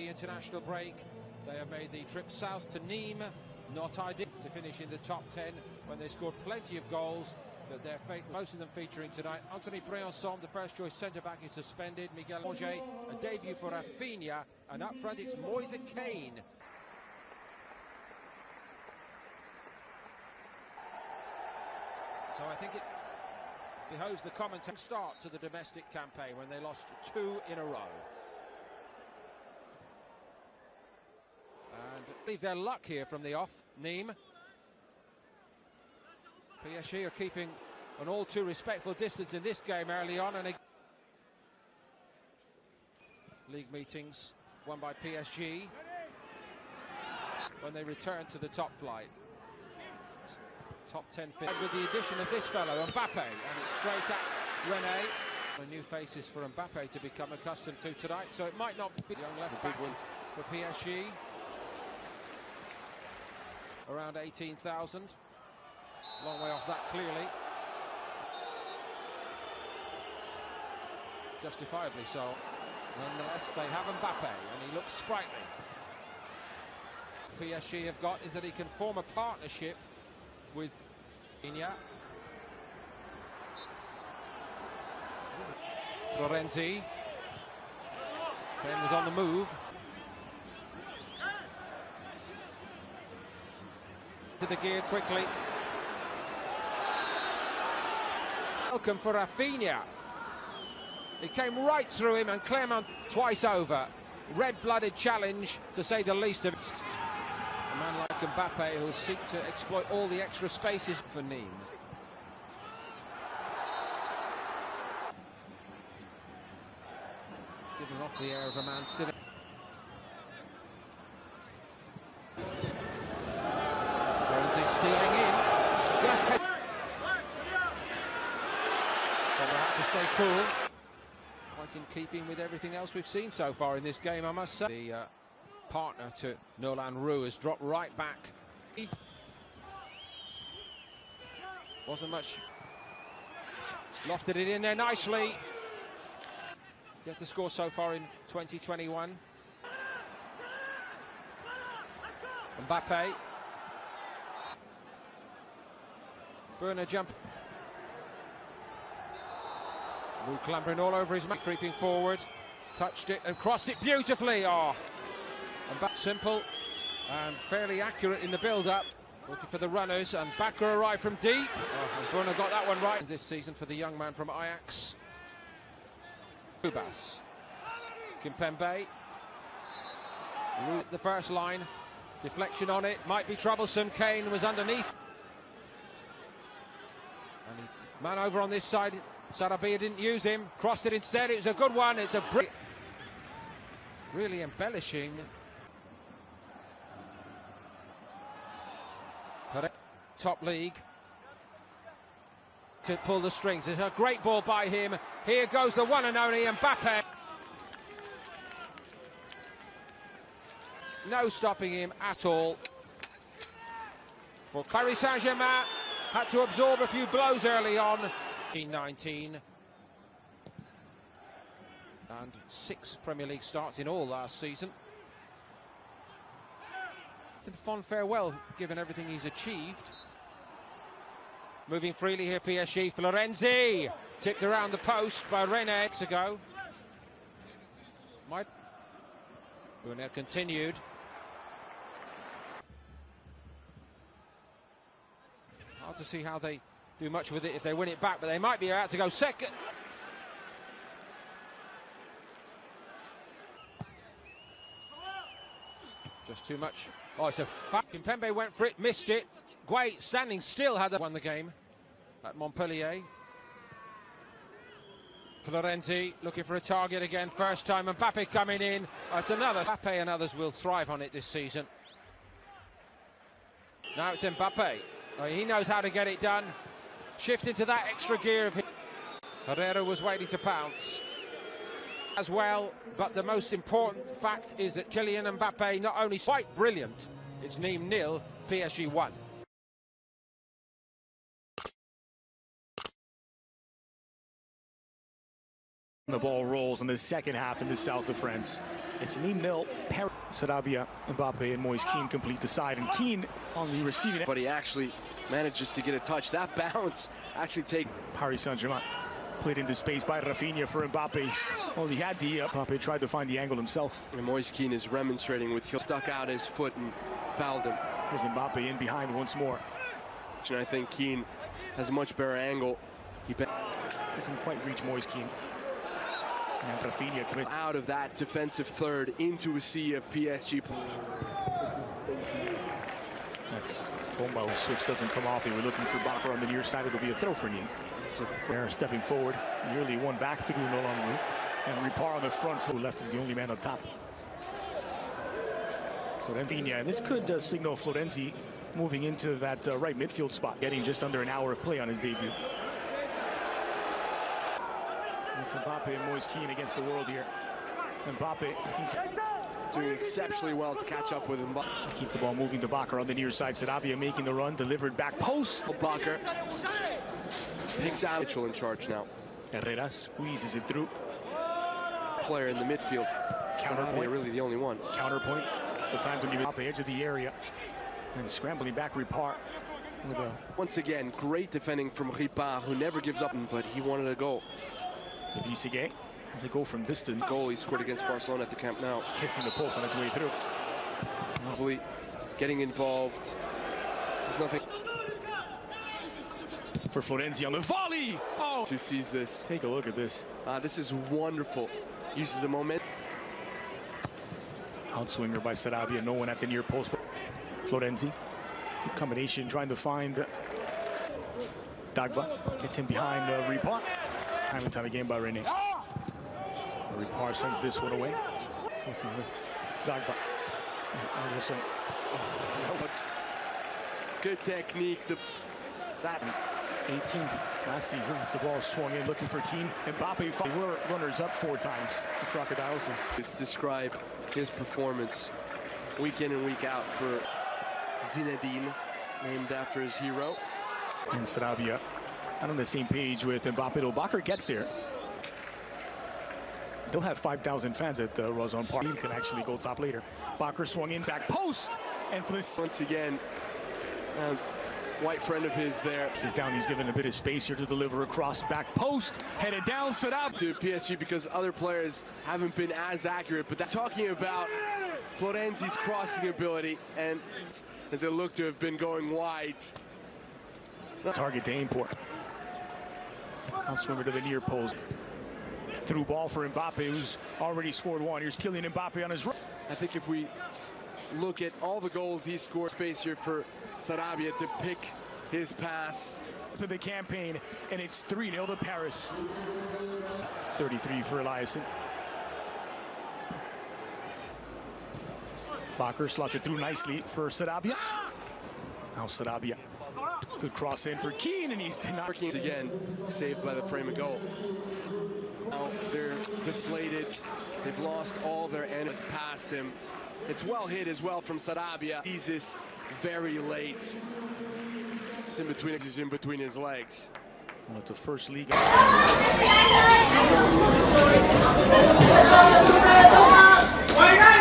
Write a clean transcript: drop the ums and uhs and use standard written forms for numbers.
The international break, they have made the trip south to Nimes, not ideal to finish in the top 10 when they scored plenty of goals, but their fate, most of them featuring tonight. Anthony Briançon, the first choice centre-back, is suspended. Miguel Angers, a debut for Rafinha, and up front it's Moise Kean. So I think it behoves the commentator start to the domestic campaign when they lost 2 in a row. And leave their luck here from the off. Nimes. PSG are keeping an all too respectful distance in this game early on, and league meetings won by PSG when they return to the top flight. Top 10 fit with the addition of this fellow, Mbappe, and it's straight at René. New faces for Mbappe to become accustomed to tonight, so it might not be young left back for PSG. Around 18,000. Long way off that, clearly. Justifiably so. Nonetheless, they have Mbappe, and he looks sprightly. PSG have got is that he can form a partnership with Rafinha. Florenzi. Ben was on the move. To the gear quickly. Welcome for Rafinha. He came right through him, and Clermont twice over. Red-blooded challenge, to say the least of it. A man like Mbappe who will seek to exploit all the extra spaces for Nimes. Giving off the air of a man still. Stealing in, just head. But we'll have to stay cool. Quite in keeping with everything else we've seen so far in this game, I must say. The partner to Nolan Roux has dropped right back. Wasn't much. Lofted it in there nicely. Yet to score so far in 2021. Mbappe. Burner jump. Lou clambering all over his mat, creeping forward. Touched it and crossed it beautifully. Oh, and back simple and fairly accurate in the build-up. Looking for the runners, and Bakker arrived from deep. Oh, and Burner got that one right this season for the young man from Ajax. Kubas. Kimpembe. Lou the first line. Deflection on it. Might be troublesome. Kane was underneath. Man over on this side, Sarabia didn't use him, crossed it instead. It was a good one. It's a really embellishing. Top league to pull the strings. It's a great ball by him. Here goes the one and only Mbappe. No stopping him at all. For Paris Saint-Germain. Had to absorb a few blows early on. 19 and 6 Premier League starts in all last season. It's a fond farewell given everything he's achieved. Moving freely here, PSG. Florenzi tipped around the post by René ago. Brunner continued. Hard to see how they do much with it if they win it back, but they might be about to go second. Just too much. Oh, it's a Kimpembe went for it, missed it. Guay standing still had won the game at Montpellier. Florenzi looking for a target again, first time. Mbappe coming in. Oh, it's another. Mbappe and others will thrive on it this season. Now it's Mbappe. Oh, he knows how to get it done. Shift into that extra gear of him. Herrera was waiting to pounce as well, but the most important fact is that Kylian Mbappe not only quite brilliant, it's Nimes 0, PSG 1. The ball rolls in the second half in the south of France. It's 0-0. Sarabia, Mbappe, and Moise Kean complete the side, and Kean on the receiving. But he actually manages to get a touch. That bounce actually take Paris Saint-Germain played into space by Rafinha for Mbappe. Well, he had the Mbappe tried to find the angle himself. And Moise Kean is remonstrating with stuck out his foot and fouled him. There's Mbappe in behind once more. And I think Kean has a much better angle. He doesn't quite reach Moise Kean. And Rafinha commits out of that defensive third into a sea of PSG. That's Fomba, switch doesn't come off. They were looking for Bakar on the near side. It'll be a throw for Nimes. They're stepping forward, nearly one back to Bruno Longlou. And Ripar on the front foot, left is the only man on top. Florenzi, and this could signal Florenzi moving into that right midfield spot, getting just under an hour of play on his debut. It's Mbappe and Moise Kean against the world here. Mbappe doing exceptionally well to catch up with Mbappe. Keep the ball moving to Bakar on the near side. Sarabia making the run, delivered back post. Bakar picks out. Mitchell in charge now. Herrera squeezes it through. Player in the midfield. Counterpoint, really the only one. Counterpoint. The times when you Mbappe edge of the area and scrambling back Ripar. Once again, great defending from Ripar, who never gives up, but he wanted a goal. Visege has a goal from distance. Goal he scored against Barcelona at the Camp Nou. Kissing the post on its way through. Hopefully getting involved. There's nothing. For Florenzi on the volley! Oh! Who sees this? Take a look at this. This is wonderful. Uses the moment. Outswinger by Sarabia, no one at the near post. Florenzi, good combination, trying to find Dagba. Gets in behind Ripar. Time and time again by René. Ripar sends this one away. Working with Dagba. And Anderson. Good technique. That 18th last season. As the ball swung in, looking for Kean. Mbappe were runners up 4 times. The Crocodiles. Describe his performance week in and week out for Zinedine, named after his hero. And Sarabia not on the same page with Mbappe. Bakar gets there. They'll have 5,000 fans at Rozon Park. He can actually go top later. Bakar swung in, back post, and for this once again, white friend of his there. He's down. He's given a bit of space here to deliver across, back post, headed down. Sarabia to PSG because other players haven't been as accurate. But that's talking about Florenzi's crossing ability, and as it looked to have been going wide. Target to aim for. Outswinger to the near post. Through ball for Mbappe, who's already scored 1. Here's Kylian Mbappe on his right. I think if we look at all the goals he scored, space here for Sarabia to pick his pass. To the campaign, and it's 3-0 to Paris. 33 for Eliasson. Bakar slots it through nicely for Sarabia. Now Sarabia. Good cross in for Kean, and he's not again saved by the frame of goal. Now they're deflated. They've lost all their enemies past him. It's well hit as well from Sarabia. He's this very late. It's in between his legs. Well, it's the first league. Why not?